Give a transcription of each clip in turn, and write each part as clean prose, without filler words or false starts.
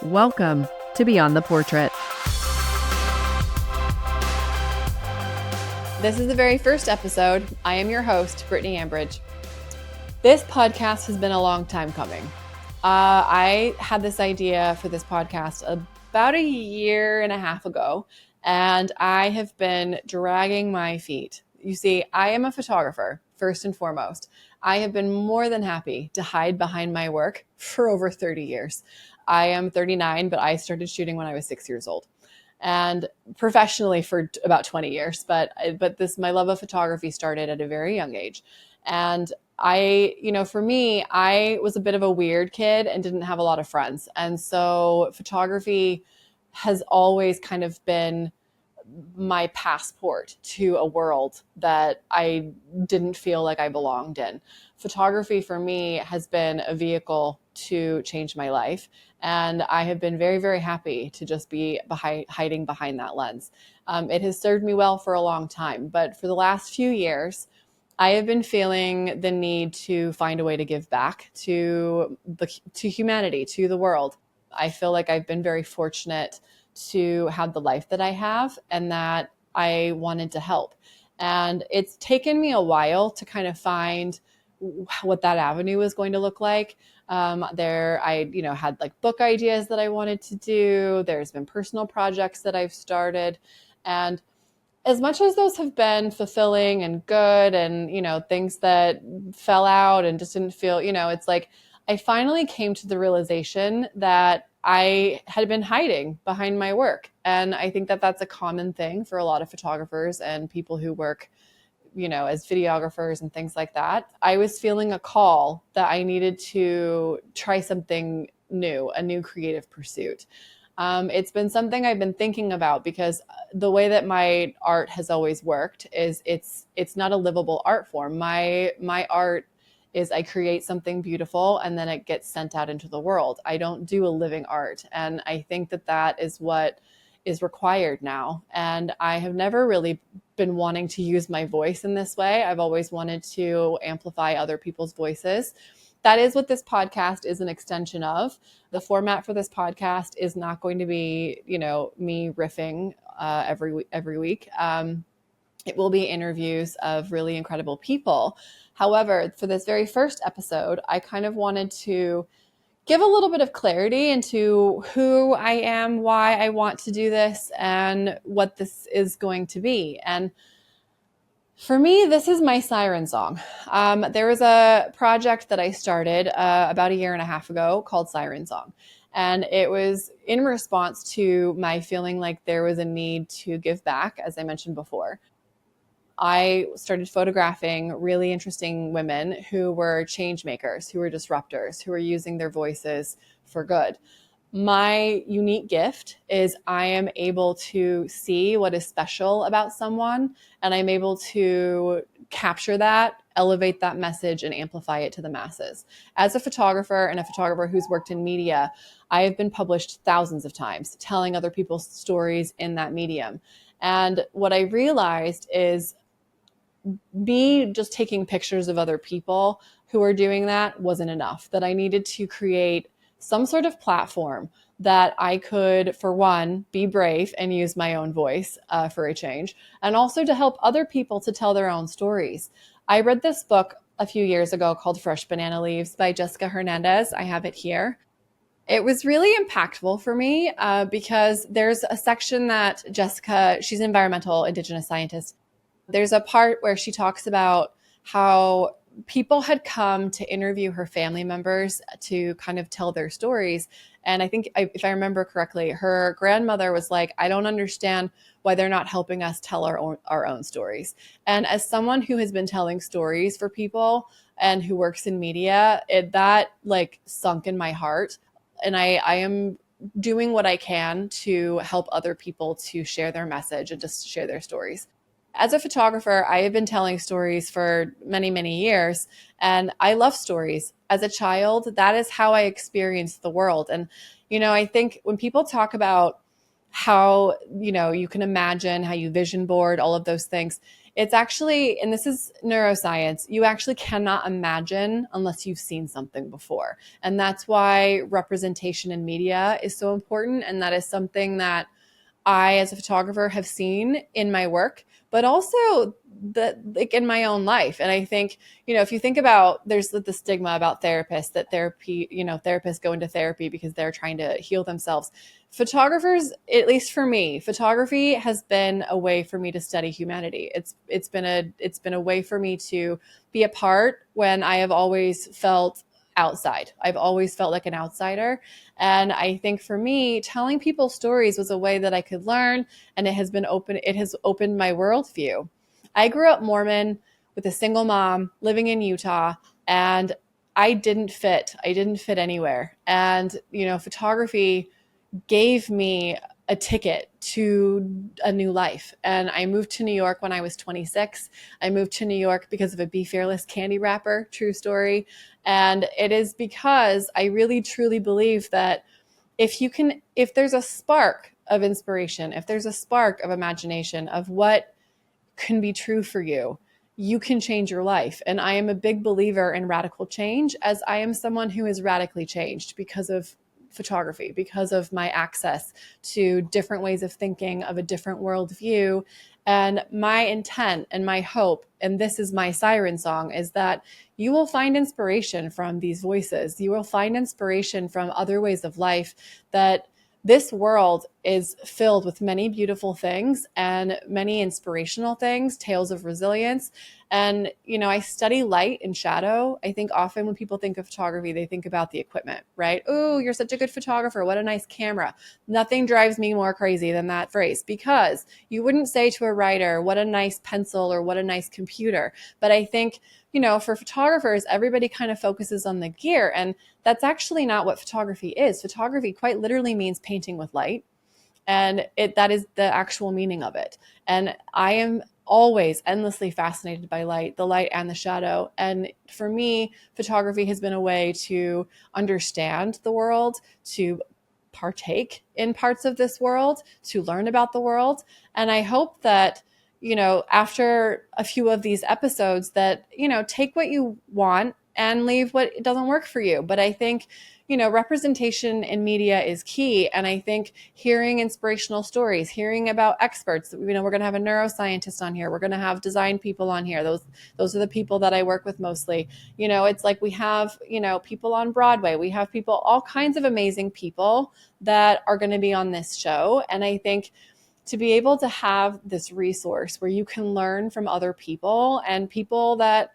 Welcome to Beyond the Portrait. This is the very first episode. I am your host, Brittany Ambridge. This podcast has been a long time coming. I had this idea for this podcast about a year and a half ago, and I have been dragging my feet. You see, I am a photographer, first and foremost. I have been more than happy to hide behind my work for over 30 years. I am 39, but I started shooting when I was 6 years old, and professionally for about 20 years. But my love of photography started at a very young age. And for me, I was a bit of a weird kid and didn't have a lot of friends. And so photography has always kind of been my passport to a world that I didn't feel like I belonged in. Photography for me has been a vehicle to change my life. And I have been very, very happy to just be hiding behind that lens. It has served me well for a long time. But for the last few years, I have been feeling the need to find a way to give back to humanity, to the world. I feel like I've been very fortunate to have the life that I have, and that I wanted to help. And it's taken me a while to kind of find what that avenue was going to look like. I had like book ideas that I wanted to do. There's been personal projects that I've started. And as much as those have been fulfilling and good and, things that fell out and just didn't feel, it's like I finally came to the realization that I had been hiding behind my work. And I think that that's a common thing for a lot of photographers and people who work, as videographers and things like that. I was feeling a call that I needed to try something new, a new creative pursuit. It's been something I've been thinking about because the way that my art has always worked is it's not a livable art form. My art is I create something beautiful and then it gets sent out into the world. I don't do a living art. And I think that that is what is required now. And I have never really been wanting to use my voice in this way. I've always wanted to amplify other people's voices. That is what this podcast is an extension of. The format for this podcast is not going to be, me riffing every week. It will be interviews of really incredible people. However, for this very first episode, I kind of wanted to give a little bit of clarity into who I am, why I want to do this, and what this is going to be. And for me, this is my siren song. There was a project that I started about a year and a half ago called Siren Song. And it was in response to my feeling like there was a need to give back, as I mentioned before. I started photographing really interesting women who were change makers, who were disruptors, who were using their voices for good. My unique gift is I am able to see what is special about someone, and I'm able to capture that, elevate that message, and amplify it to the masses. As a photographer and a photographer who's worked in media, I have been published thousands of times, telling other people's stories in that medium. And what I realized is me just taking pictures of other people who are doing that wasn't enough, that I needed to create some sort of platform that I could, for one, be brave and use my own voice for a change, and also to help other people to tell their own stories. I read this book a few years ago called Fresh Banana Leaves by Jessica Hernandez. I have it here. It was really impactful for me because there's a section that Jessica, she's an environmental Indigenous scientist. There's a part where she talks about how people had come to interview her family members to kind of tell their stories. And I think, if I remember correctly, her grandmother was like, I don't understand why they're not helping us tell our own stories. And as someone who has been telling stories for people and who works in media, that like sunk in my heart. And I am doing what I can to help other people to share their message and just share their stories. As a photographer, I have been telling stories for many, many years, and I love stories. As a child, that is how I experienced the world. And, I think when people talk about how, you can imagine, how you vision board, all of those things, it's actually, and this is neuroscience, you actually cannot imagine unless you've seen something before. And that's why representation in media is so important. And that is something that I, as a photographer, have seen in my work, but also like in my own life. And I think, if you think about, there's the stigma about therapists, that therapists go into therapy because they're trying to heal themselves. Photographers, at least for me, photography has been a way for me to study humanity. It's been a way for me to be a part when I have always felt outside. I've always felt like an outsider. And I think for me, telling people stories was a way that I could learn, and it has opened my worldview. I grew up Mormon with a single mom living in Utah, and I didn't fit anywhere. And, photography gave me a ticket to a new life. And I moved to New York when I was 26. I moved to New York because of a Be Fearless candy wrapper, true story. And it is because I really truly believe that if there's a spark of inspiration, if there's a spark of imagination of what can be true for you, you can change your life. And I am a big believer in radical change, as I am someone who is radically changed because of photography, because of my access to different ways of thinking, of a different worldview. And my intent and my hope, and this is my siren song, is that you will find inspiration from these voices. You will find inspiration from other ways of life, that this world is filled with many beautiful things and many inspirational things, tales of resilience. And, I study light and shadow. I think often when people think of photography, they think about the equipment, right? Oh, you're such a good photographer. What a nice camera. Nothing drives me more crazy than that phrase, because you wouldn't say to a writer, what a nice pencil or what a nice computer. But I think, for photographers, everybody kind of focuses on the gear. And that's actually not what photography is. Photography quite literally means painting with light. And that is the actual meaning of it. And I am always endlessly fascinated by light, the light and the shadow. And for me, photography has been a way to understand the world, to partake in parts of this world, to learn about the world. And I hope that, after a few of these episodes, that, take what you want and leave what doesn't work for you. But I think, representation in media is key. And I think hearing inspirational stories, hearing about experts, we're going to have a neuroscientist on here. We're going to have design people on here. Those are the people that I work with mostly. It's like we have, people on Broadway. We have people, all kinds of amazing people that are going to be on this show. And I think to be able to have this resource where you can learn from other people, and people that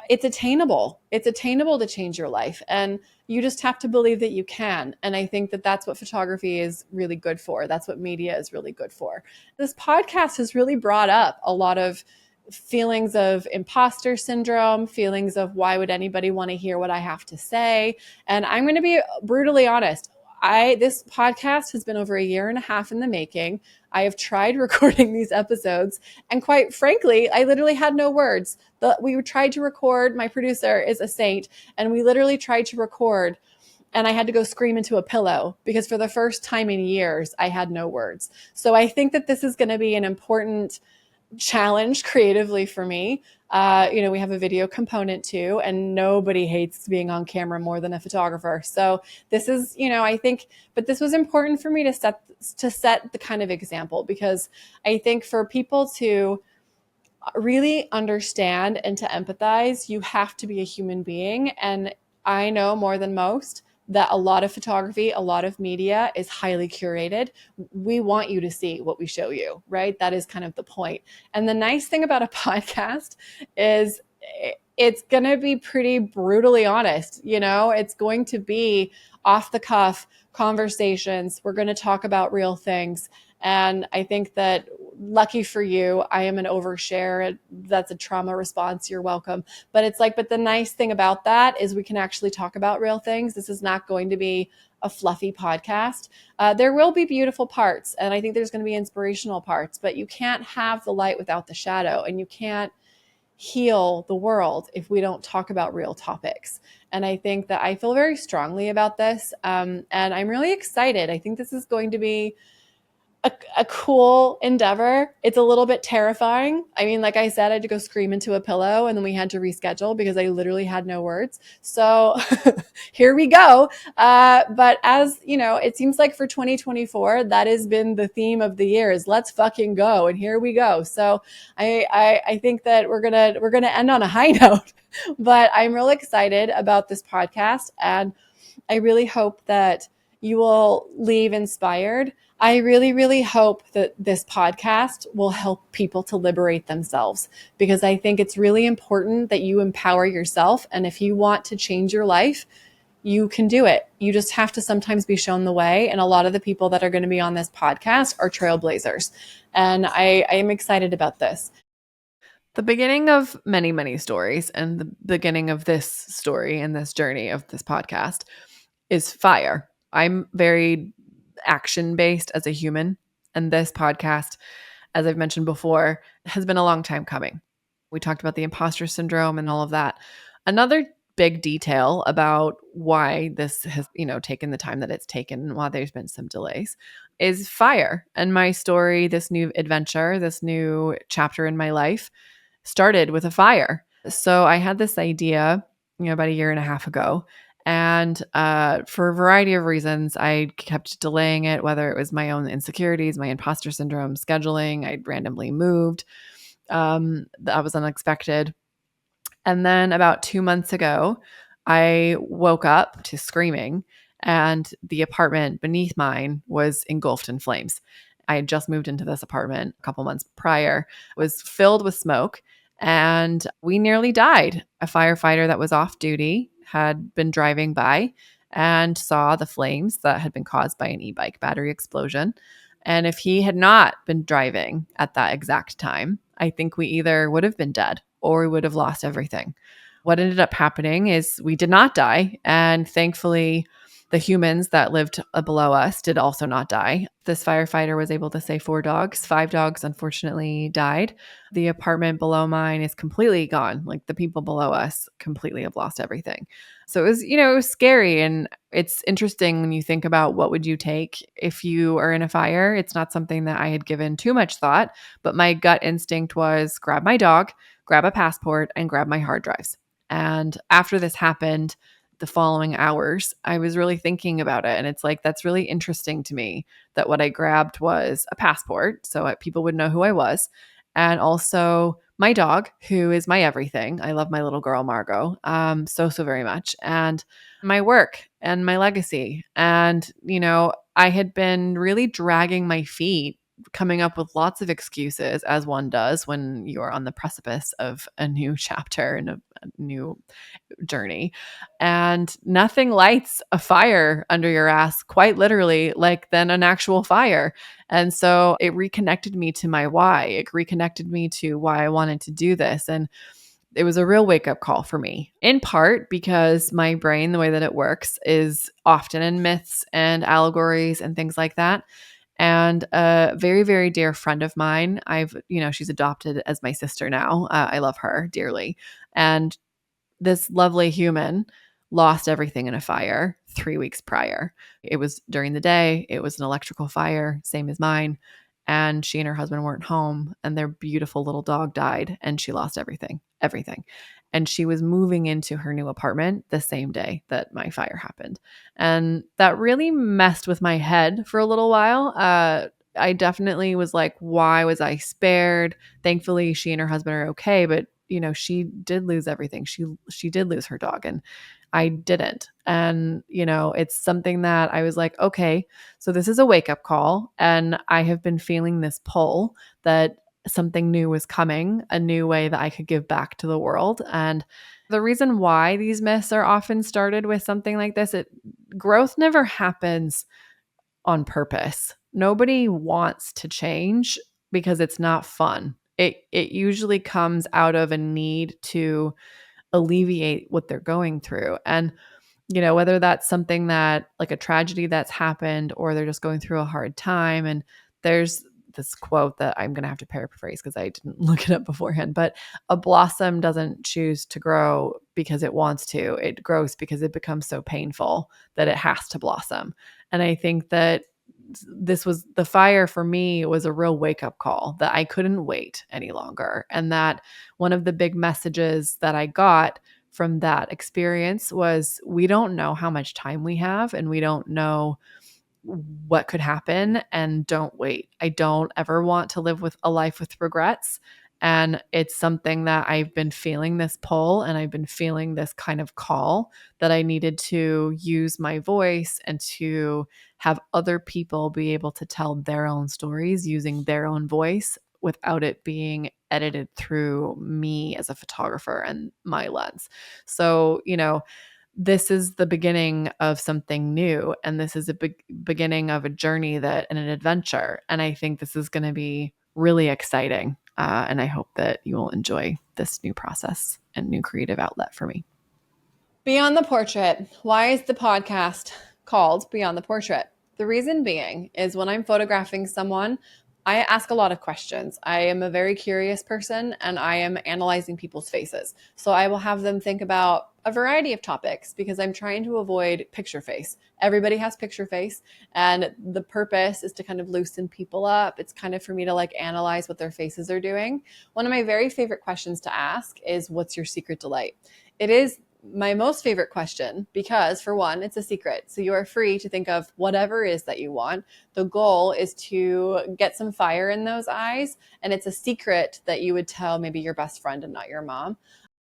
it's attainable to change your life. And you just have to believe that you can. And I think that that's what photography is really good for. That's what media is really good for. This podcast has really brought up a lot of feelings of imposter syndrome, feelings of why would anybody want to hear what I have to say? And I'm going to be brutally honest. This podcast has been over a year and a half in the making. I have tried recording these episodes, and quite frankly, I literally had no words. We tried to record, my producer is a saint, and we literally tried to record, and I had to go scream into a pillow because for the first time in years, I had no words. So I think that this is going to be an important challenge creatively for me. We have a video component too, and nobody hates being on camera more than a photographer. So this is, I think, but this was important for me to set the kind of example, because I think for people to really understand and to empathize, you have to be a human being. And I know more than most that a lot of photography, a lot of media is highly curated. We want you to see what we show you, right? That is kind of the point. And the nice thing about a podcast is it's going to be pretty brutally honest. It's going to be off the cuff conversations. We're going to talk about real things. And I think that, lucky for you, I am an overshare. That's a trauma response. You're welcome. But the nice thing about that is we can actually talk about real things. This is not going to be a fluffy podcast. There will be beautiful parts, and I think there's going to be inspirational parts, but you can't have the light without the shadow, and you can't heal the world if we don't talk about real topics. And I think that I feel very strongly about this. And I'm really excited. I think this is going to be a cool endeavor. It's a little bit terrifying. I mean, like I said, I had to go scream into a pillow and then we had to reschedule because I literally had no words. So here we go. But as you know, it seems like for 2024, that has been the theme of the year is let's fucking go. And here we go. So I think that we're gonna end on a high note, but I'm really excited about this podcast and I really hope that you will leave inspired. I really, really hope that this podcast will help people to liberate themselves because I think it's really important that you empower yourself. And if you want to change your life, you can do it. You just have to sometimes be shown the way. And a lot of the people that are going to be on this podcast are trailblazers. And I am excited about this. The beginning of many, many stories and the beginning of this story and this journey of this podcast is fire. I'm very action-based as a human, and this podcast, as I've mentioned before, has been a long time coming. We talked about the imposter syndrome and all of that. Another big detail about why this has, taken the time that it's taken and why there's been some delays is fire. And my story, this new adventure, this new chapter in my life started with a fire. So I had this idea, about a year and a half ago. And for a variety of reasons, I kept delaying it, whether it was my own insecurities, my imposter syndrome, scheduling, I'd randomly moved. That was unexpected. And then about 2 months ago, I woke up to screaming, and the apartment beneath mine was engulfed in flames. I had just moved into this apartment a couple months prior. It was filled with smoke, and we nearly died. A firefighter that was off duty had been driving by and saw the flames that had been caused by an e-bike battery explosion. And if he had not been driving at that exact time, I think we either would have been dead or we would have lost everything. What ended up happening is we did not die. And thankfully, the humans that lived below us did also not die. This firefighter was able to save 4 dogs. 5 dogs, unfortunately, died. The apartment below mine is completely gone. Like the people below us completely have lost everything. So it was scary. And it's interesting when you think about what would you take if you are in a fire. It's not something that I had given too much thought, but my gut instinct was grab my dog, grab a passport, and grab my hard drives. And after this happened, the following hours, I was really thinking about it. And it's like, that's really interesting to me that what I grabbed was a passport so people would know who I was. And also my dog, who is my everything. I love my little girl, Margot, so very much. And my work and my legacy. And, I had been really dragging my feet, coming up with lots of excuses, as one does when you're on the precipice of a new chapter and a new journey. And nothing lights a fire under your ass, quite literally, like than an actual fire. And so it reconnected me to my why. It reconnected me to why I wanted to do this. And it was a real wake-up call for me, in part because my brain, the way that it works, is often in myths and allegories and things like that. And a very, very dear friend of mine, she's adopted as my sister now. I love her dearly. And this lovely human lost everything in a fire 3 weeks prior. It was during the day. It was an electrical fire, same as mine. And she and her husband weren't home, and their beautiful little dog died, and she lost everything. And she was moving into her new apartment the same day that my fire happened. And that really messed with my head for a little while. I definitely was like, why was I spared? Thankfully, she and her husband are okay, but she did lose everything. She did lose her dog, and I didn't. And, it's something that I was like, okay, so this is a wake-up call. And I have been feeling this pull that something new was coming, a new way that I could give back to the world. And the reason why these myths are often started with something like this, growth never happens on purpose. Nobody wants to change because it's not fun. It usually comes out of a need to alleviate what they're going through. And, whether that's something that like a tragedy that's happened or they're just going through a hard time. And there's this quote that I'm going to have to paraphrase because I didn't look it up beforehand, but a blossom doesn't choose to grow because it wants to. It grows because it becomes so painful that it has to blossom. And I think that this was the fire for me was a real wake up call that I couldn't wait any longer. And that one of the big messages that I got from that experience was we don't know how much time we have and we don't know what could happen, and don't wait. I don't ever want to live with a life with regrets. And it's something that I've been feeling this pull and I've been feeling this kind of call that I needed to use my voice and to have other people be able to tell their own stories using their own voice without it being edited through me as a photographer and my lens. So, this is the beginning of something new, and this is a beginning of a journey and an adventure. And I think this is going to be really exciting. And I hope that you will enjoy this new process and new creative outlet for me. Beyond the Portrait. Why is the podcast called Beyond the Portrait? The reason being is when I'm photographing someone, I ask a lot of questions. I am a very curious person and I am analyzing people's faces. So I will have them think about a variety of topics because I'm trying to avoid picture face. Everybody has picture face, and the purpose is to kind of loosen people up. It's kind of for me to like analyze what their faces are doing. One of my very favorite questions to ask is, what's your secret delight? It is my most favorite question because, for one, it's a secret. So you are free to think of whatever it is that you want. The goal is to get some fire in those eyes. And it's a secret that you would tell maybe your best friend and not your mom.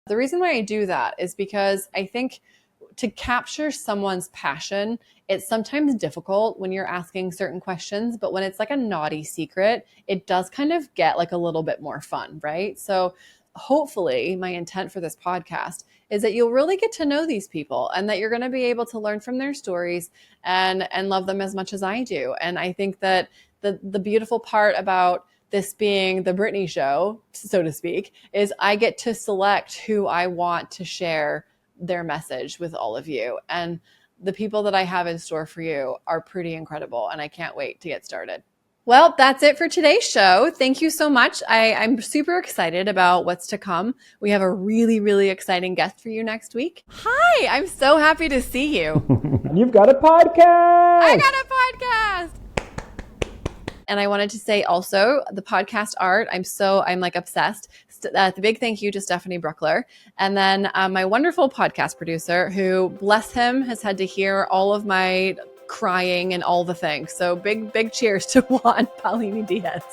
The reason why I do that is because I think to capture someone's passion, it's sometimes difficult when you're asking certain questions, but when it's like a naughty secret, it does kind of get like a little bit more fun, right? So hopefully my intent for this podcast is that you'll really get to know these people and that you're going to be able to learn from their stories and love them as much as I do. And I think that the beautiful part about this being the Brittany show, so to speak, is I get to select who I want to share their message with all of you. And the people that I have in store for you are pretty incredible, and I can't wait to get started. Well, that's it for today's show. Thank you so much. I'm super excited about what's to come. We have a really, really exciting guest for you next week. Hi, I'm so happy to see you. You've got a podcast. I got a podcast. And I wanted to say also the podcast art, I'm like obsessed. The big thank you to Stephanie Bruckler. And then my wonderful podcast producer who, bless him, has had to hear all of my crying and all the things. So big cheers to Juan Paulini Diaz.